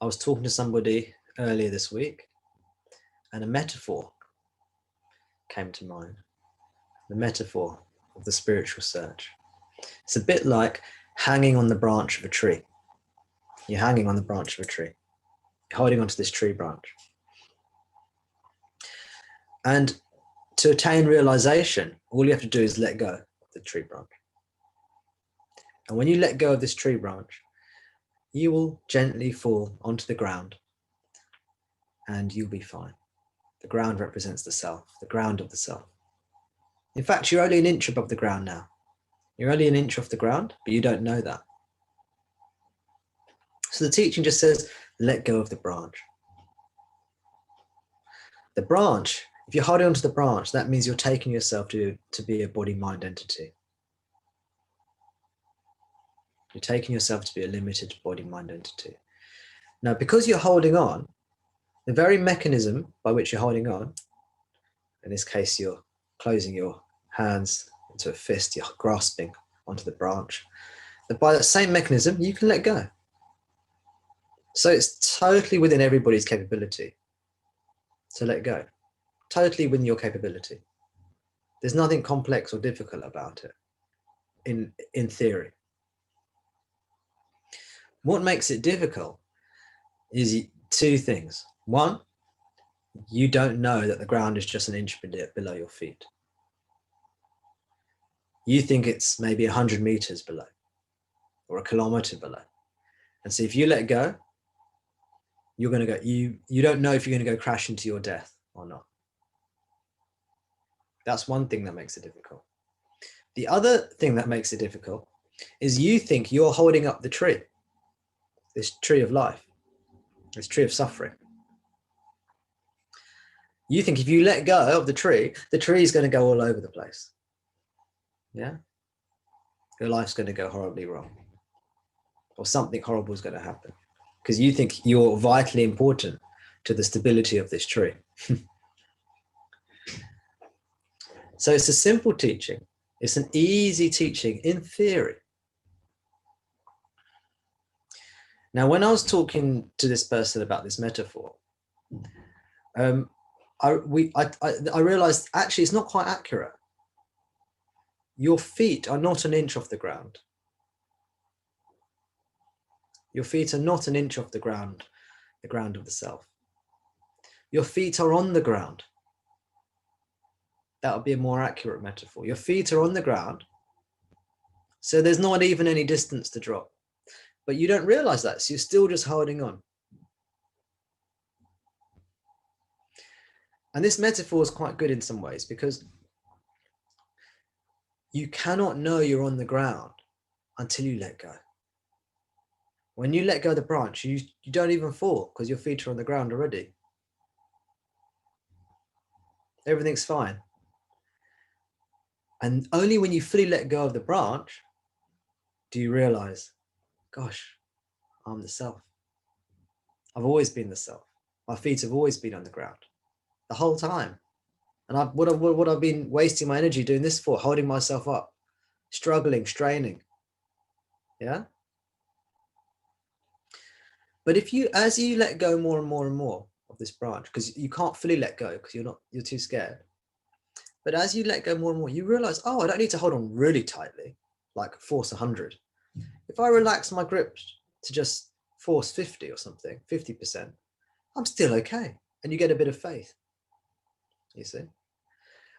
I was talking to somebody earlier this week, and a metaphor came to mind. The metaphor of the spiritual search. It's a bit like hanging on the branch of a tree. You're hanging on the branch of a tree. You're holding onto this tree branch. And to attain realization, all you have to do is let go of the tree branch. And when you let go of this tree branch, you will gently fall onto the ground and you'll be fine. The ground represents the self, the ground of the self. In fact, you're only an inch above the ground now. You're only an inch off the ground, but you don't know that. So the teaching just says, let go of the branch. The branch, if you're holding onto the branch, that means you're taking yourself to be a body-mind entity. You're taking yourself to be a limited body-mind entity. Now, because you're holding on, the very mechanism by which you're holding on, in this case, you're closing your hands into a fist, you're grasping onto the branch, but by that same mechanism, you can let go. So it's totally within everybody's capability to let go, totally within your capability. There's nothing complex or difficult about it in theory. What makes it difficult is two things. One, you don't know that the ground is just an inch below your feet. You think it's maybe 100 meters below or a kilometer below. And so if you let go, you're going to go, you don't know if you're going to go crash into your death or not. That's one thing that makes it difficult. The other thing that makes it difficult is you think you're holding up the tree, this tree of life, this tree of suffering. You think if you let go of the tree is going to go all over the place. Yeah? Your life's going to go horribly wrong. Or something horrible is going to happen. Because you think you're vitally important to the stability of this tree. So it's a simple teaching. It's an easy teaching in theory. Now, when I was talking to this person about this metaphor, I realized actually it's not quite accurate. Your feet are not an inch off the ground. Your feet are not an inch off the ground of the self. Your feet are on the ground. That would be a more accurate metaphor. Your feet are on the ground, so there's not even any distance to drop. But you don't realize that, so you're still just holding on. And this metaphor is quite good in some ways because you cannot know you're on the ground until you let go. When you let go of the branch, you don't even fall because your feet are on the ground already. Everything's fine. And only when you fully let go of the branch do you realize, gosh, I'm the self. I've always been the self. My feet have always been on the ground the whole time. And what I've been wasting my energy doing this for, holding myself up, struggling, straining. Yeah. But as you let go more and more and more of this branch, because you can't fully let go because you're too scared. But as you let go more and more, you realize, oh, I don't need to hold on really tightly, like force 100. If I relax my grip to just force 50 or something, 50%, I'm still okay. And you get a bit of faith, you see?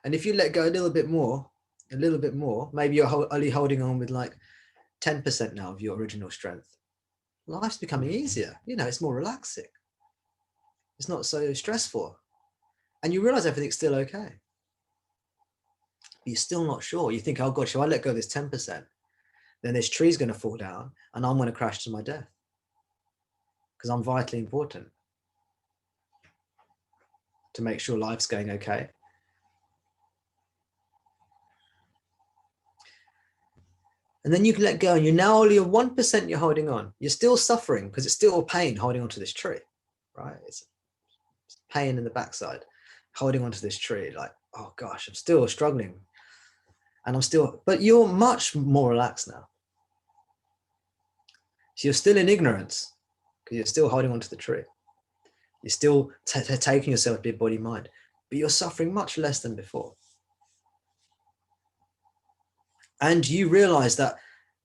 And if you let go a little bit more, maybe you're only holding on with like 10% now of your original strength. Life's becoming easier. It's more relaxing. It's not so stressful. And you realize everything's still okay. But you're still not sure. You think, oh God, shall I let go of this 10%? Then this tree's going to fall down and I'm going to crash to my death. Because I'm vitally important to make sure life's going okay. And then you can let go and you're now only a 1% you're holding on. You're still suffering because it's still pain holding onto this tree, right? It's pain in the backside, holding onto this tree like, oh gosh, I'm still struggling. But you're much more relaxed now. So you're still in ignorance, because you're still holding on to the tree. You're still taking yourself to be body mind, but you're suffering much less than before. And you realize that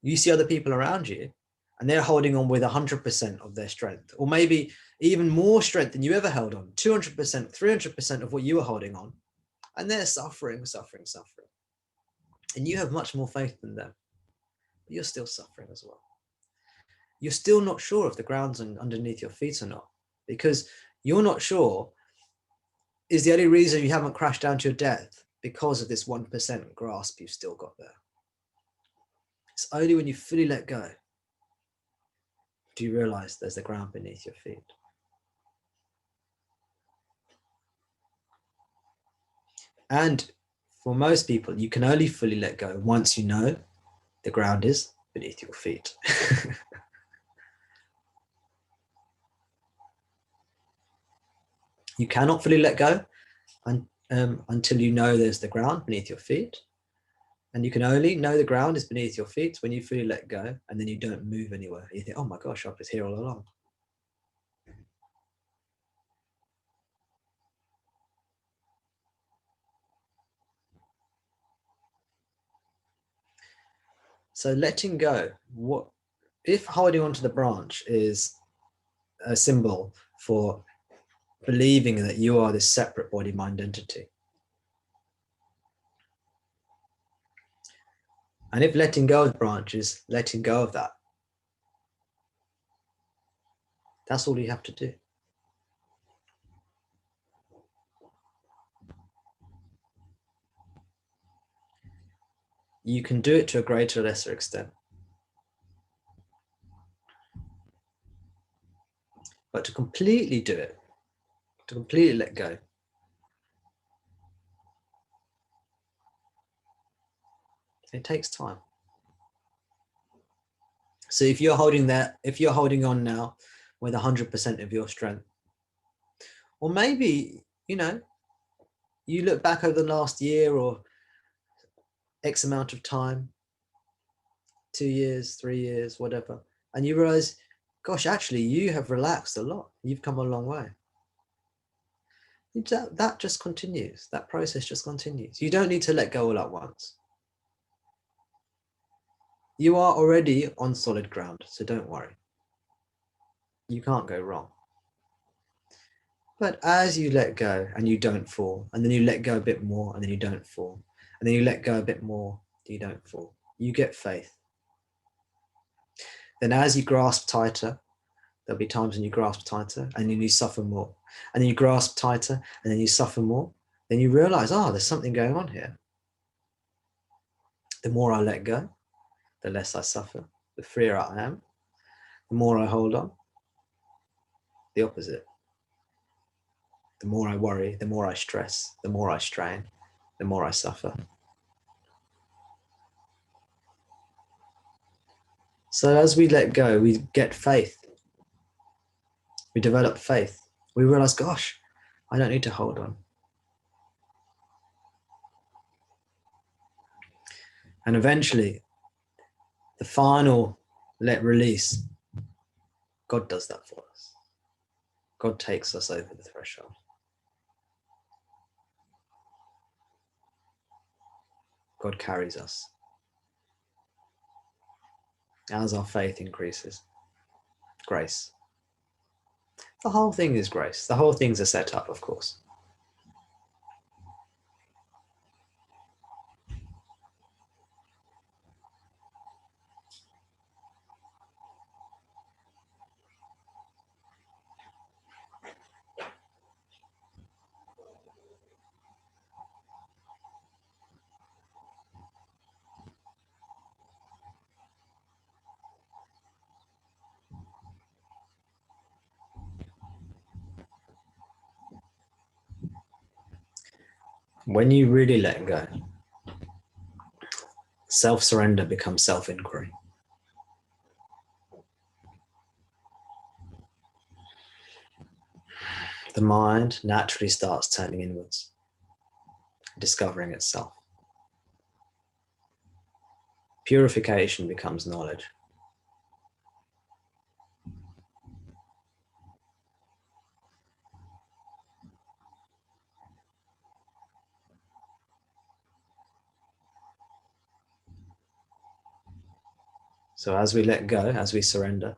you see other people around you and they're holding on with 100% of their strength, or maybe even more strength than you ever held on, 200%, 300% of what you were holding on. And they're suffering. And you have much more faith than them, but you're still suffering as well. You're still not sure if the ground's underneath your feet or not, because you're not sure is the only reason you haven't crashed down to your death because of this 1% grasp you've still got there. It's only when you fully let go do you realize there's the ground beneath your feet. And for most people, you can only fully let go once you know the ground is beneath your feet. You cannot fully let go until you know there's the ground beneath your feet. And you can only know the ground is beneath your feet when you fully let go, and then you don't move anywhere. You think, oh my gosh, I was here all along. So letting go, what if holding onto the branch is a symbol for believing that you are this separate body-mind entity? And if letting go of the branch is letting go of that, that's all you have to do. You can do it to a greater or lesser extent. But to completely do it, to completely let go, it takes time. So if you're holding on now with 100% of your strength, or maybe, you look back over the last year or X amount of time, 2 years, 3 years, whatever, and you realize, gosh, actually you have relaxed a lot. You've come a long way. That just continues. That process just continues. You don't need to let go all at once. You are already on solid ground, so don't worry. You can't go wrong. But as you let go and you don't fall, and then you let go a bit more and then you don't fall, and then you let go a bit more, you don't fall, you get faith. Then as you grasp tighter, there'll be times when you grasp tighter and then you suffer more. And then you grasp tighter and then you suffer more. Then you realize, there's something going on here. The more I let go, the less I suffer, the freer I am. The more I hold on, the opposite. The more I worry, the more I stress, the more I strain, the more I suffer. So as we let go, we get faith. We develop faith. We realize, gosh, I don't need to hold on. And eventually, the final release, God does that for us. God takes us over the threshold. God carries us as our faith increases. Grace. The whole thing is grace. The whole thing's a setup, of course. When you really let go, self-surrender becomes self-inquiry. The mind naturally starts turning inwards, discovering itself. Purification becomes knowledge. So as we let go, as we surrender,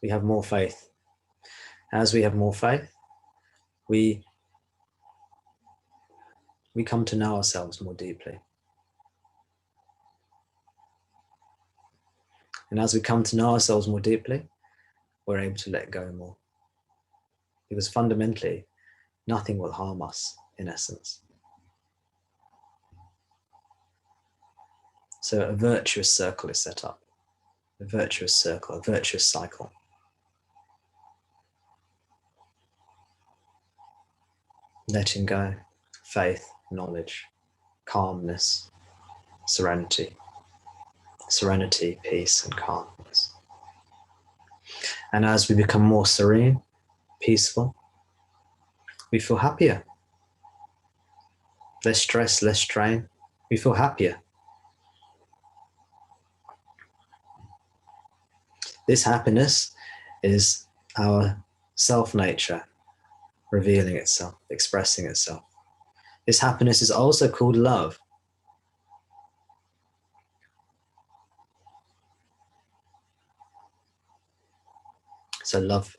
we have more faith. As we have more faith, we come to know ourselves more deeply. And as we come to know ourselves more deeply, we're able to let go more. Because fundamentally, nothing will harm us, in essence. So a virtuous circle is set up. A virtuous circle, a virtuous cycle. Letting go, faith, knowledge, calmness, serenity. Serenity, peace, and calmness. And as we become more serene, peaceful, we feel happier. Less stress, less strain. We feel happier. This happiness is our self-nature revealing itself, expressing itself. This happiness is also called love. So love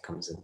comes in.